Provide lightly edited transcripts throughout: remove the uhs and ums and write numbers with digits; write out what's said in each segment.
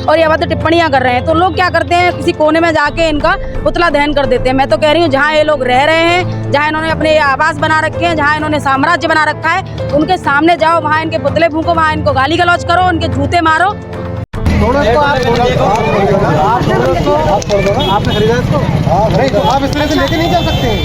और ये अभद्र टिप्पणियां कर रहे हैं, तो लोग क्या करते हैं, किसी कोने में जाके इनका पुतला दहन कर देते हैं। मैं तो कह रही हूँ जहाँ ये लोग रह रहे हैं, जहाँ इन्होंने अपने आवास बना रखे हैं, जहाँ इन्होंने साम्राज्य बना रखा है, उनके सामने जाओ, वहाँ इनके पुतले फूंको, वहाँ इनको गाली गलौज करो, उनके जूते मारो। आपने खरीदा इसको? नहीं तो आप इस तरह से लेके नहीं जा सकते हैं।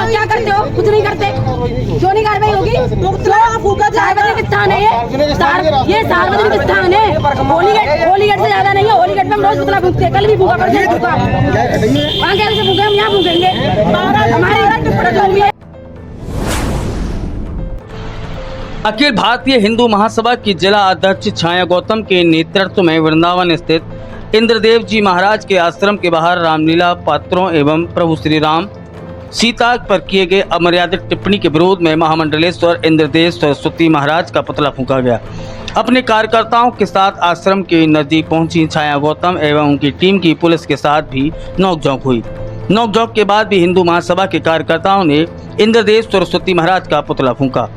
क्या करते हो? कुछ नहीं करते, क्यों नहीं कार्रवाई होगी? सार्वजनिक स्थान है ये सार्वजनिक स्थान है। होली गेट से ज्यादा नहीं है। होली गेट में हम रोज पुतला फूंकते हैं, कल भी फूंका, परसों फूंका। वहाँ कैसे फूंके, हम यहाँ फूंकेंगे। हमारे अखिल भारतीय हिंदू महासभा की जिला अध्यक्ष छाया गौतम के नेतृत्व में वृंदावन स्थित इंद्रदेव जी महाराज के आश्रम के बाहर रामलीला पात्रों एवं प्रभु श्री राम सीता पर किए गए अमर्यादित टिप्पणी के विरोध में महामंडलेश्वर इंद्रदेव सरस्वती महाराज का पुतला फूंका गया। अपने कार्यकर्ताओं के साथ आश्रम के नजदीक पहुंची छाया गौतम एवं उनकी टीम की पुलिस के साथ भी नोकझोंक हुई। नोकझोंक के बाद भी हिंदू महासभा के कार्यकर्ताओं ने इंद्रदेव सरस्वती महाराज का पुतला फूंका।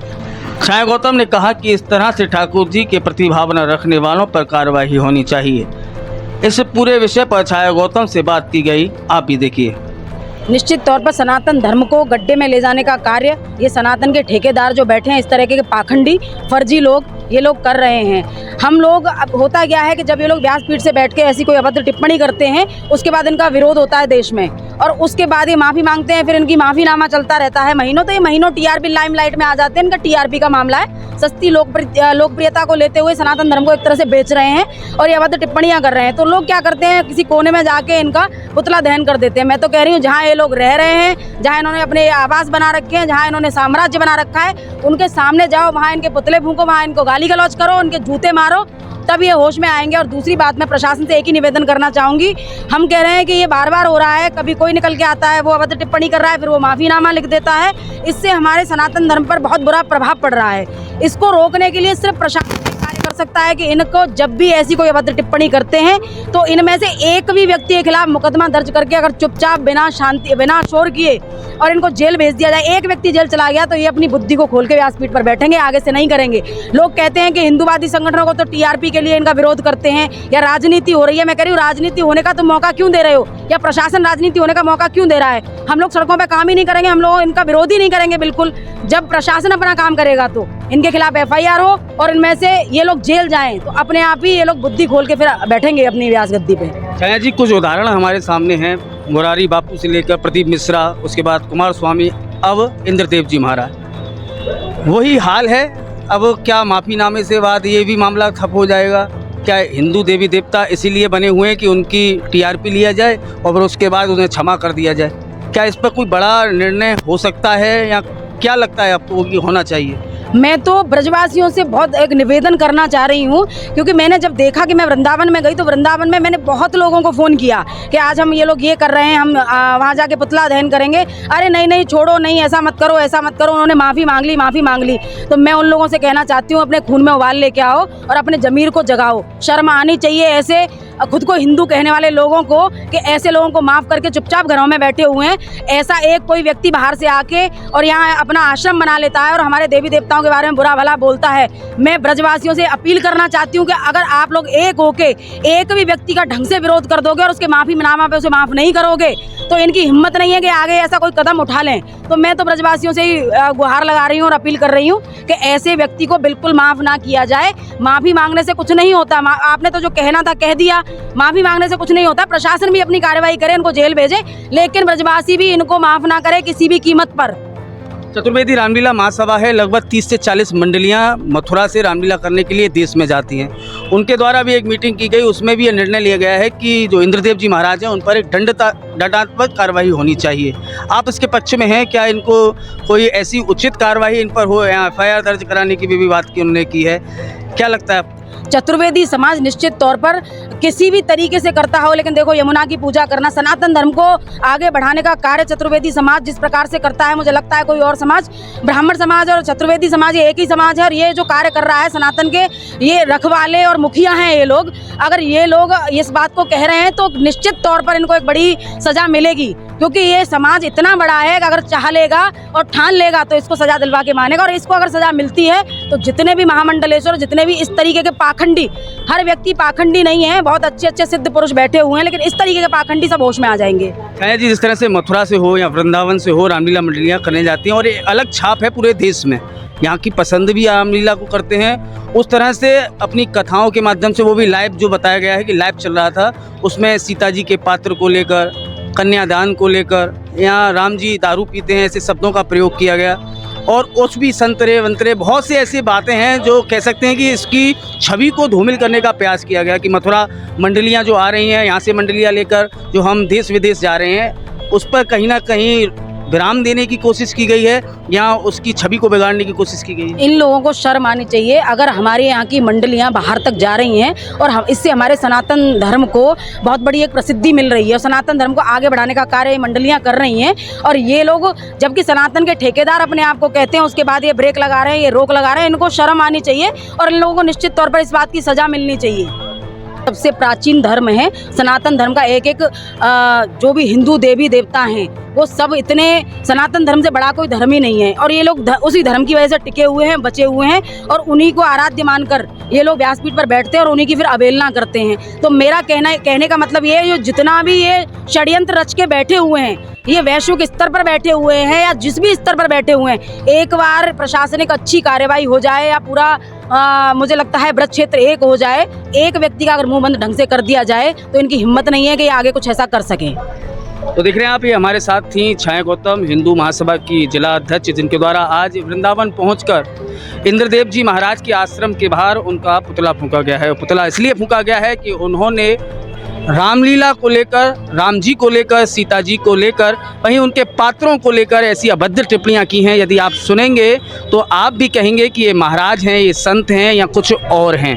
छाया गौतम ने कहा कि इस तरह से ठाकुर जी के प्रति भावना रखने वालों पर कार्रवाई होनी चाहिए। इस पूरे विषय पर छाया गौतम से बात की गई, आप भी देखिए। निश्चित तौर पर सनातन धर्म को गड्ढे में ले जाने का कार्य ये सनातन के ठेकेदार जो बैठे हैं, इस तरह के पाखंडी फर्जी लोग, ये लोग कर रहे हैं। हम लोग, अब होता क्या है कि जब ये लोग व्यासपीठ से बैठ के ऐसी कोई अभद्र टिप्पणी करते हैं, उसके बाद इनका विरोध होता है देश में, और उसके बाद ये माफ़ी मांगते हैं, फिर इनकी माफ़ीनामा चलता रहता है महीनों। तो ये महीनों टीआरपी लाइमलाइट में आ जाते हैं। इनका टीआरपी का मामला है। सस्ती लोकप्रियता को लेते हुए सनातन धर्म को एक तरह से बेच रहे हैं और ये अभद्र टिप्पणियां कर रहे हैं। तो लोग क्या करते हैं, किसी कोने में जाके इनका पुतला दहन कर देते हैं। मैं तो कह रही हूँ जहाँ ये लोग रह रहे हैं, जहाँ इन्होंने अपने आवास बना रखे हैं, जहाँ इन्होंने साम्राज्य बना रखा है, उनके सामने जाओ, वहाँ इनके पुतले फूंको, वहाँ इनको गाली गलौज करो, उनके जूते मारो, तब ये होश में आएंगे। और दूसरी बात, मैं प्रशासन से एक ही निवेदन करना चाहूँगी। हम कह रहे हैं कि ये बार बार हो रहा है, कभी कोई निकल के आता है, वो अभद्र टिप्पणी कर रहा है, फिर वो माफ़ीनामा लिख देता है। इससे हमारे सनातन धर्म पर बहुत बुरा प्रभाव पड़ रहा है। इसको रोकने के लिए सिर्फ प्रशासन कार्य कर सकता है कि इनको जब भी ऐसी कोई अभद्र टिप्पणी करते हैं तो इनमें से एक भी व्यक्ति के खिलाफ मुकदमा दर्ज करके अगर चुपचाप बिना शोर किए और इनको जेल भेज दिया जाए। एक व्यक्ति जेल चला गया तो ये अपनी बुद्धि को खोल के व्यासपीठ पर बैठेंगे, आगे से नहीं करेंगे। लोग कहते हैं कि हिंदूवादी संगठनों को तो टीआरपी के लिए इनका विरोध करते हैं या राजनीति हो रही है। मैं कह रही हूँ, राजनीति होने का तो मौका क्यों दे रहे हो, या प्रशासन राजनीति होने का मौका क्यों दे रहा है? हम लोग सड़कों पर काम ही नहीं करेंगे, हम लोग इनका विरोध ही नहीं करेंगे बिल्कुल। जब प्रशासन अपना काम करेगा तो इनके खिलाफ एफआईआर हो और इनमें से ये लोग जेल जाएं, तो अपने आप ही ये लोग बुद्धि खोल के फिर बैठेंगे अपनी व्यास गद्दी पे। छाया जी, कुछ उदाहरण हमारे सामने हैं, मुरारी बापू से लेकर प्रदीप मिश्रा, उसके बाद कुमार स्वामी, अब इंद्रदेव जी महाराज। वही हाल है। अब क्या माफ़ीनामे से बाद ये भी मामला ठप हो जाएगा? क्या हिंदू देवी देवता इसीलिए बने हुए हैं कि उनकी टीआरपी लिया जाए और फिर उसके बाद उन्हें क्षमा कर दिया जाए? क्या इस पर कोई बड़ा निर्णय हो सकता है, या क्या लगता है आपको कि होना चाहिए? मैं तो ब्रजवासियों से बहुत एक निवेदन करना चाह रही हूँ, क्योंकि मैंने जब देखा कि मैं वृंदावन में गई तो वृंदावन में मैंने बहुत लोगों को फ़ोन किया कि आज हम ये लोग ये कर रहे हैं, हम वहाँ जाके पुतला दहन करेंगे। अरे नहीं नहीं, छोड़ो, नहीं ऐसा मत करो, ऐसा मत करो। उन्होंने माफ़ी मांग ली। तो मैं उन लोगों से कहना चाहती हूँ, अपने खून में उबाल लेके आओ और अपने ज़मीर को जगाओ। शर्म आनी चाहिए ऐसे खुद को हिंदू कहने वाले लोगों को, कि ऐसे लोगों को माफ़ करके चुपचाप घरों में बैठे हुए हैं। ऐसा एक कोई व्यक्ति बाहर से आके और यहाँ अपना आश्रम बना लेता है और हमारे देवी देवताओं के बारे में बुरा भला बोलता है। मैं ब्रजवासियों से अपील करना चाहती हूँ कि अगर आप लोग एक होके एक भी व्यक्ति का ढंग से विरोध कर दोगे और उसके माफ़ीनामा पे उसे माफ़ नहीं करोगे तो इनकी हिम्मत नहीं है कि आगे ऐसा कोई कदम उठा लें। तो मैं तो ब्रजवासियों से ही गुहार लगा रही हूँ और अपील कर रही हूँ कि ऐसे व्यक्ति को बिल्कुल माफ़ ना किया जाए। माफ़ी मांगने से कुछ नहीं होता। आपने तो जो कहना था कह दिया, माफ़ी मांगने से कुछ नहीं होता। प्रशासन भी अपनी कार्रवाई करे, इनको जेल भेजे, लेकिन ब्रजवासी भी इनको माफ़ ना करे किसी भी कीमत पर। चतुर्वेदी रामलीला महासभा है। लगभग 30 से 40 मंडलियां मथुरा से रामलीला करने के लिए देश में जाती हैं। उनके द्वारा भी एक मीटिंग की गई, उसमें भी यह निर्णय लिया गया है कि जो इंद्रदेव जी महाराज हैं उन पर एक दंडात्मक कार्रवाई होनी चाहिए। आप इसके पक्ष में हैं? क्या इनको कोई ऐसी उचित कार्रवाई इन पर हो, या एफआईआर दर्ज कराने की भी बात की उन्होंने की है? क्या लगता है आपको? चतुर्वेदी समाज निश्चित तौर पर किसी भी तरीके से करता हो, लेकिन देखो यमुना की पूजा करना, सनातन धर्म को आगे बढ़ाने का कार्य चतुर्वेदी समाज जिस प्रकार से करता है, मुझे लगता है कोई और समाज, ब्राह्मण समाज और चतुर्वेदी समाज ये एक ही समाज है। और ये जो कार्य कर रहा है सनातन के, ये रखवाले और मुखिया हैं ये लोग। अगर ये लोग इस बात को कह रहे हैं तो निश्चित तौर पर इनको एक बड़ी सजा मिलेगी, क्योंकि ये समाज इतना बड़ा है कि अगर चाह लेगा और ठान लेगा तो इसको सजा दिलवा के मानेगा। और इसको अगर सजा मिलती है तो जितने भी महामंडलेश्वर, जितने भी इस तरीके के पाखंडी, हर व्यक्ति पाखंडी नहीं है, बहुत अच्छे अच्छे सिद्ध पुरुष बैठे हुए हैं, लेकिन इस तरीके के पाखंडी सब होश में आ जाएंगे। छाया जी, जिस तरह से मथुरा से हो या वृंदावन से हो, रामलीला मंडलियाँ करने जाती हैं और ये अलग छाप है पूरे देश में, यहाँ की पसंद भी रामलीला को करते हैं। उस तरह से अपनी कथाओं के माध्यम से, वो भी लाइव जो बताया गया है कि लाइव चल रहा था, उसमें सीता जी के पात्र को लेकर, कन्यादान को लेकर, यहाँ राम जी दारू पीते हैं, ऐसे शब्दों का प्रयोग किया गया। और उस भी संतरे वंतरे बहुत सी ऐसी बातें हैं जो कह सकते हैं कि इसकी छवि को धूमिल करने का प्रयास किया गया कि मथुरा मंडलियाँ जो आ रही हैं, यहाँ से मंडलियाँ लेकर जो हम देश विदेश जा रहे हैं, उस पर कहीं ना कहीं विराम देने की कोशिश की गई है या उसकी छवि को बिगाड़ने की कोशिश की गई है। इन लोगों को शर्म आनी चाहिए। अगर हमारे यहाँ की मंडलियाँ बाहर तक जा रही हैं और हम इससे हमारे सनातन धर्म को बहुत बड़ी एक प्रसिद्धि मिल रही है और सनातन धर्म को आगे बढ़ाने का कार्य ये मंडलियाँ कर रही हैं, और ये लोग जबकि सनातन के ठेकेदार अपने आप को कहते हैं, उसके बाद ये ब्रेक लगा रहे हैं, ये रोक लगा रहे हैं। इनको शर्म आनी चाहिए और इन लोगों को निश्चित तौर पर इस बात की सज़ा मिलनी चाहिए। सबसे प्राचीन धर्म है सनातन धर्म का। एक एक जो भी हिंदू देवी देवता हैं वो सब इतने, सनातन धर्म से बड़ा कोई धर्म ही नहीं है। और ये लोग उसी धर्म की वजह से टिके हुए हैं, बचे हुए हैं, और उन्हीं को आराध्य मानकर ये लोग व्यासपीठ पर बैठते हैं और उन्हीं की फिर अवहेलना करते हैं। तो मेरा कहने का मतलब ये है, जो जितना भी ये षड्यंत्र रच के बैठे हुए हैं, ये वैश्विक स्तर पर बैठे हुए हैं या जिस भी स्तर पर बैठे हुए हैं, एक बार प्रशासनिक अच्छी कार्यवाही हो जाए या पूरा मुझे लगता है व्रत क्षेत्र एक हो जाए, एक व्यक्ति का अगर मुंह बंद ढंग से कर दिया जाए तो इनकी हिम्मत नहीं है कि ये आगे कुछ ऐसा कर सकें। तो देख रहे हैं आप, ये हमारे साथ थी छाया गौतम, हिंदू महासभा की जिला अध्यक्ष, जिनके द्वारा आज वृंदावन पहुंचकर इंद्रदेव जी महाराज के आश्रम के बाहर उनका पुतला फूंका गया है। पुतला इसलिए फूंका गया है कि उन्होंने रामलीला को लेकर, राम जी को लेकर, सीता जी को लेकर, वहीं उनके पात्रों को लेकर ऐसी अभद्र टिप्पणियां की हैं। यदि आप सुनेंगे तो आप भी कहेंगे कि ये महाराज हैं, ये संत हैं या कुछ और हैं।